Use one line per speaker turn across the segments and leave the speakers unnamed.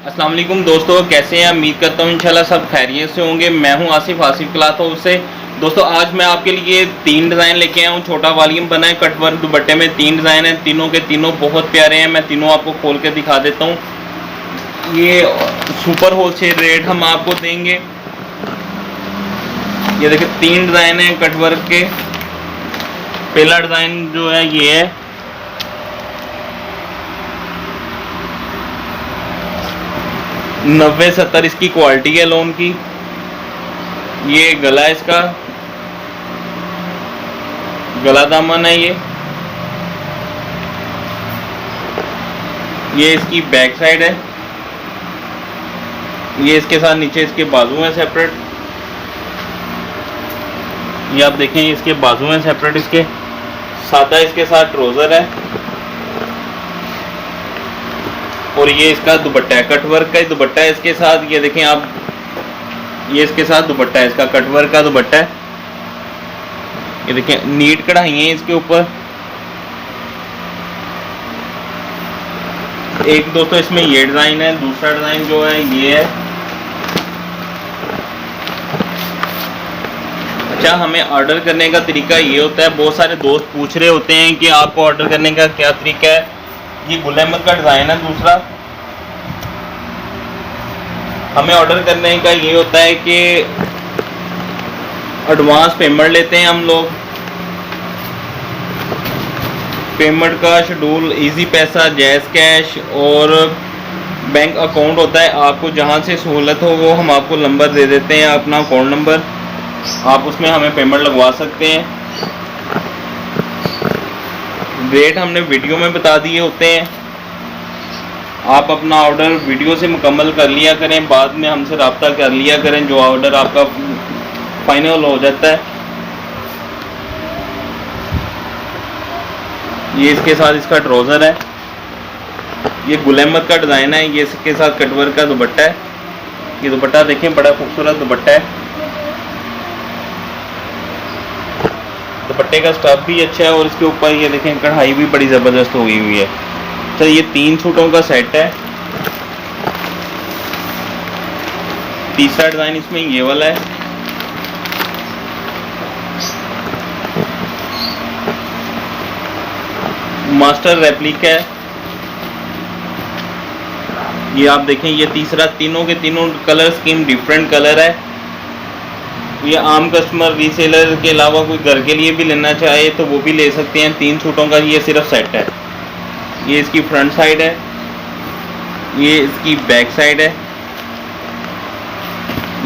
अस्सलाम वालेकुम दोस्तों, कैसे हैं? उम्मीद करता हूँ इंशाल्लाह सब खैरियत से होंगे। मैं हूँ आसिफ क्लॉथ हाउस से। दोस्तों आज मैं आपके लिए 3 डिज़ाइन लेके आया हूँ। छोटा वॉल्यूम बना है, कट वर्क दुपट्टे में 3 डिज़ाइन हैं। तीनों के तीनों बहुत प्यारे हैं। मैं तीनों आपको खोल के दिखा देता हूँ। ये सुपर होलसेल रेट हम आपको देंगे। ये देखिए 3 डिज़ाइन हैं कट वर्क के। पहला डिज़ाइन जो है ये है, 90-70 इसकी क्वालिटी है लोन की। ये गला है इसका, गला दामन है ये इसकी बैक साइड है। ये इसके साथ नीचे इसके बाजू हैं सेपरेट। ये आप देखें इसके बाजू हैं सेपरेट। इसके सादा इसके साथ ट्राउज़र है और ये इसका दुपट्टा है, कट वर्क का ही दुपट्टा है इसके साथ। ये देखें आप, ये इसके साथ दुपट्टा है, इसका कट वर्क का दुपट्टा है। ये देखें नीट कढ़ाई है इसके ऊपर। एक दोस्तों इसमें ये डिज़ाइन है। दूसरा डिज़ाइन जो है ये है। अच्छा, हमें ऑर्डर करने का तरीका ये होता है, बहुत सारे दोस्त पूछ रहे होते हैं कि आपको ऑर्डर करने का क्या तरीका है। ये गुल अहमद का डिज़ाइन है दूसरा। हमें ऑर्डर करने का ये होता है कि एडवांस पेमेंट लेते हैं हम लोग। पेमेंट का शेड्यूल इजी पैसा, जैज़ कैश और बैंक अकाउंट होता है। आपको जहां से सहूलत हो वो हम आपको नंबर दे देते हैं, अपना अकाउंट नंबर। आप उसमें हमें पेमेंट लगवा सकते हैं। रेट हमने वीडियो में बता दिए होते हैं। आप अपना ऑर्डर वीडियो से मुकम्मल कर लिया करें, बाद में हमसे रब्ता कर लिया करें जो ऑर्डर आपका फाइनल हो जाता है। ये इसके साथ इसका ट्राउज़र है। ये गुल अहमद का डिज़ाइन है। ये इसके साथ कटवर्क का दुपट्टा है। ये दुपट्टा देखें, बड़ा खूबसूरत दुपट्टा है। दुपट्टे का स्टफ भी अच्छा है और इसके ऊपर ये देखें कढ़ाई भी बड़ी ज़बरदस्त हुई हुई है। तो ये 3 सूटों का सेट है। तीसरा डिज़ाइन इसमें ये वाला है। मास्टर रेप्लिका है। ये आप देखें, ये तीसरा। तीनों के तीनों कलर स्कीम डिफरेंट कलर है। ये आम कस्टमर रीसेलर के अलावा कोई घर के लिए भी लेना चाहे तो वो भी ले सकते हैं। 3 सूटों का ये सिर्फ सेट है। ये इसकी फ्रंट साइड है, ये इसकी बैक साइड है।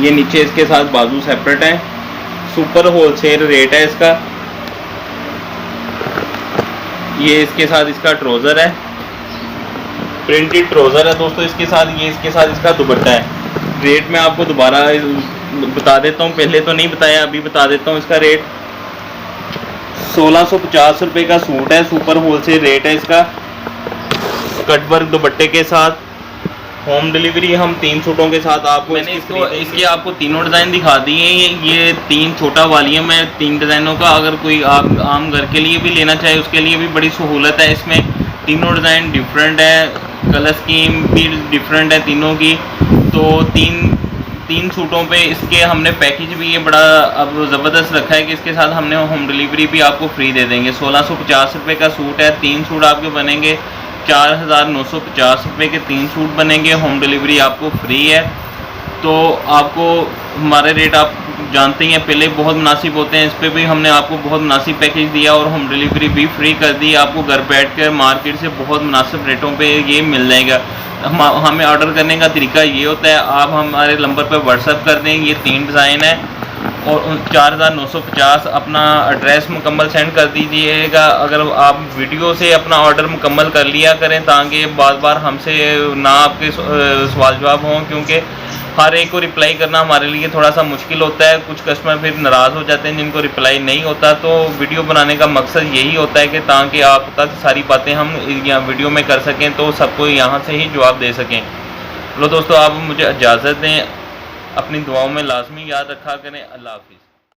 ये नीचे इसके साथ बाजू सेपरेट है। सुपर होलसेल रेट है इसका। ये इसके साथ इसका ट्राउज़र है, प्रिंटेड ट्राउज़र है दोस्तों इसके साथ। ये इसके साथ इसका दुपट्टा है। रेट मैं आपको दोबारा बता देता हूँ, पहले तो नहीं बताया, अभी बता देता हूँ इसका रेट। 1650 रुपये का सूट है। सुपर होलसेल रेट है इसका, कट वर्क दुपट्टे के साथ। होम डिलीवरी हम 3 सूटों के साथ आपको। मैंने इसके आपको तीनों डिज़ाइन दिखा दिए हैं। ये 3 छोटा वॉल्यूम है 3 डिज़ाइनों का। अगर कोई आप आम घर के लिए भी लेना चाहे उसके लिए भी बड़ी सहूलत है इसमें। तीनों डिज़ाइन डिफरेंट है, कलर स्कीम भी डिफरेंट है तीनों की। तो तीन सूटों पे इसके हमने पैकेज भी ये बड़ा अब ज़बरदस्त रखा है कि इसके साथ हमने होम डिलीवरी भी आपको फ्री दे देंगे। 1650 रुपये का सूट है। 3 सूट आपके बनेंगे 4950 रुपये के। 3 सूट बनेंगे, होम डिलीवरी आपको फ्री है। तो आपको हमारे रेट आप जानते ही हैं, पहले बहुत मुनासिब होते हैं। इस पर भी हमने आपको बहुत मुनासिब पैकेज दिया और होम डिलीवरी भी फ्री कर दी। आपको घर बैठ कर मार्केट से बहुत मुनासिब रेटों पे ये मिल जाएगा। हमें ऑर्डर करने का तरीका ये होता है, आप हमारे नंबर पर व्हाट्सअप कर दें। ये 3 डिज़ाइन है और 4950 अपना एड्रेस मुकम्मल सेंड कर दीजिएगा। अगर आप वीडियो से अपना ऑर्डर मुकम्मल कर लिया करें ताकि बार बार हमसे ना आपके सवाल जवाब हों, क्योंकि हर एक को रिप्लाई करना हमारे लिए थोड़ा सा मुश्किल होता है। कुछ कस्टमर फिर नाराज़ हो जाते हैं जिनको रिप्लाई नहीं होता। तो वीडियो बनाने का मकसद यही होता है कि ताकि आप तक सारी बातें हम यहाँ वीडियो में कर सकें, तो सबको यहाँ से ही जवाब दे सकें। लो दोस्तों, आप मुझे इजाज़त दें। अपनी दुआओं में लाजमी याद रखा करें। अल्लाह हाफिज़।